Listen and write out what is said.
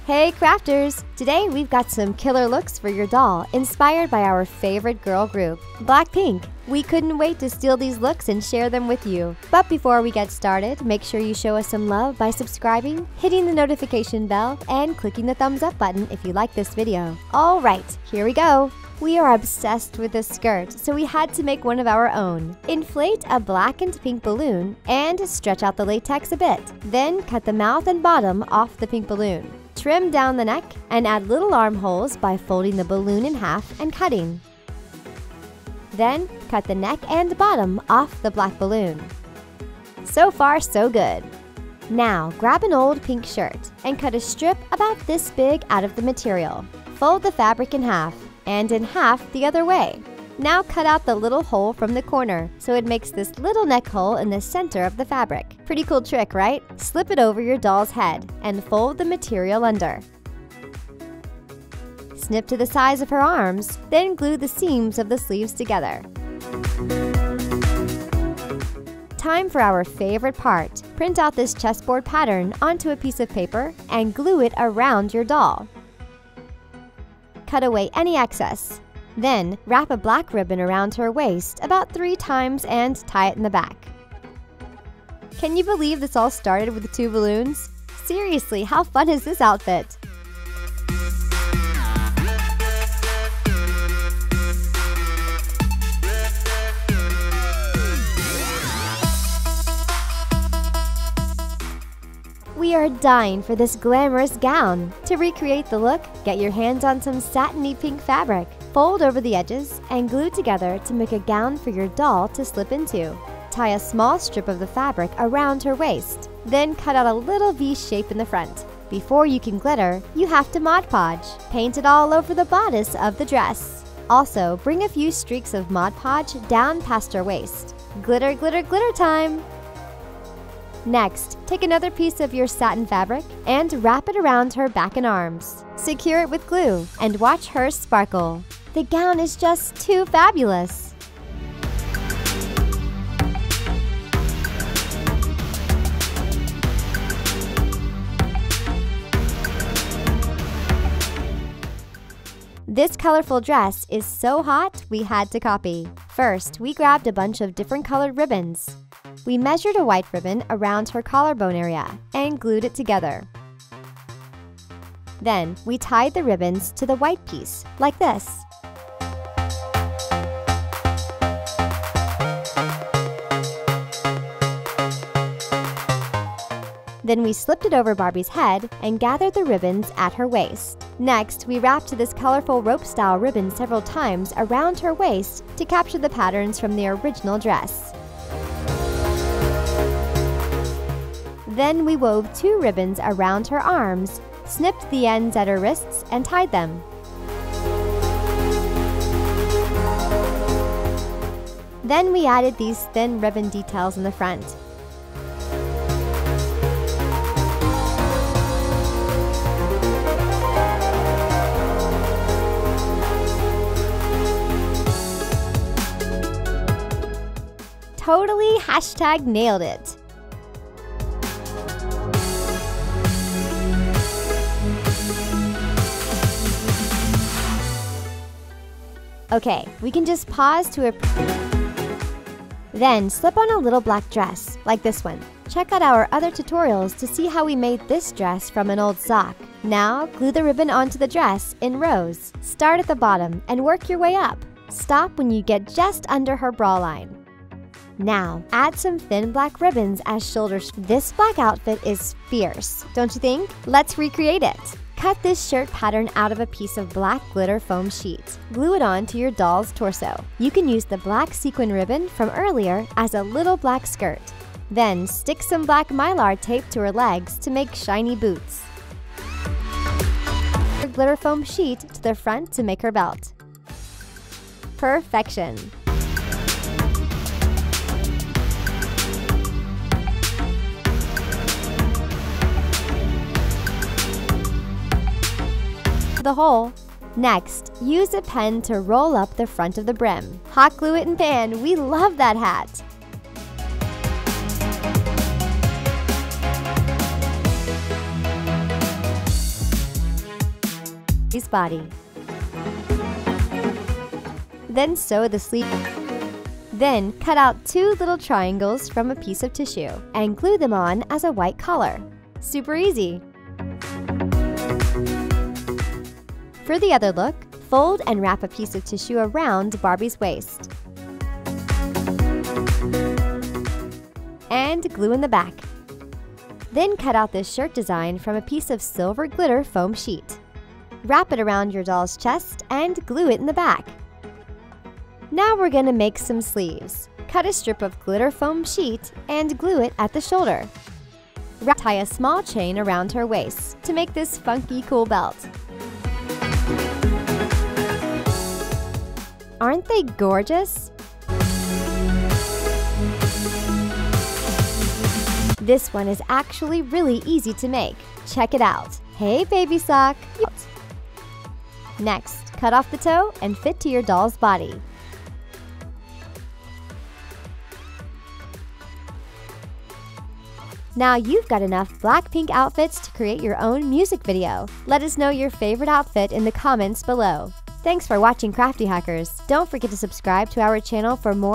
Hey crafters! Today we've got some killer looks for your doll inspired by our favorite girl group, Blackpink. We couldn't wait to steal these looks and share them with you. But before we get started, make sure you show us some love by subscribing, hitting the notification bell, and clicking the thumbs up button if you like this video. Alright, here we go! We are obsessed with this skirt, so we had to make one of our own. Inflate a black and pink balloon and stretch out the latex a bit. Then cut the mouth and bottom off the pink balloon. Trim down the neck and add little armholes by folding the balloon in half and cutting. Then cut the neck and bottom off the black balloon. So far, so good. Now grab an old pink shirt and cut a strip about this big out of the material. Fold the fabric in half and in half the other way. Now cut out the little hole from the corner so it makes this little neck hole in the center of the fabric. Pretty cool trick, right? Slip it over your doll's head and fold the material under. Snip to the size of her arms, then glue the seams of the sleeves together. Time for our favorite part. Print out this chessboard pattern onto a piece of paper and glue it around your doll. Cut away any excess. Then, wrap a black ribbon around her waist about 3 times and tie it in the back. Can you believe this all started with 2 balloons? Seriously, how fun is this outfit? We are dying for this glamorous gown. To recreate the look, get your hands on some satiny pink fabric. Fold over the edges and glue together to make a gown for your doll to slip into. Tie a small strip of the fabric around her waist, then cut out a little V shape in the front. Before you can glitter, you have to Mod Podge. Paint it all over the bodice of the dress. Also, bring a few streaks of Mod Podge down past her waist. Glitter, glitter, glitter time! Next, take another piece of your satin fabric and wrap it around her back and arms. Secure it with glue and watch her sparkle. The gown is just too fabulous! This colorful dress is so hot, we had to copy. First, we grabbed a bunch of different colored ribbons. We measured a white ribbon around her collarbone area and glued it together. Then, we tied the ribbons to the white piece, like this. Then we slipped it over Barbie's head and gathered the ribbons at her waist. Next, we wrapped this colorful rope-style ribbon several times around her waist to capture the patterns from the original dress. Then we wove 2 ribbons around her arms, snipped the ends at her wrists, and tied them. Then we added these thin ribbon details in the front. Totally #nailed it! Okay, we can just pause to Then slip on a little black dress, like this one. Check out our other tutorials to see how we made this dress from an old sock. Now, glue the ribbon onto the dress in rows. Start at the bottom and work your way up. Stop when you get just under her bra line. Now, add some thin black ribbons as shoulders. This black outfit is fierce, don't you think? Let's recreate it. Cut this shirt pattern out of a piece of black glitter foam sheet. Glue it on to your doll's torso. You can use the black sequin ribbon from earlier as a little black skirt. Then stick some black mylar tape to her legs to make shiny boots. Your glitter foam sheet to the front to make her belt. Perfection! The hole. Next, use a pen to roll up the front of the brim. Hot glue it in pan. We love that hat! Barbie's body. Then sew the sleeve. Then cut out 2 little triangles from a piece of tissue and glue them on as a white collar. Super easy! For the other look, fold and wrap a piece of tissue around Barbie's waist. And glue in the back. Then cut out this shirt design from a piece of silver glitter foam sheet. Wrap it around your doll's chest and glue it in the back. Now we're gonna make some sleeves. Cut a strip of glitter foam sheet and glue it at the shoulder. Tie a small chain around her waist to make this funky cool belt. Aren't they gorgeous? This one is actually really easy to make. Check it out. Hey, baby sock! Next, cut off the toe and fit to your doll's body. Now you've got enough Blackpink outfits to create your own music video. Let us know your favorite outfit in the comments below. Thanks for watching Crafty Hackers. Don't forget to subscribe to our channel for more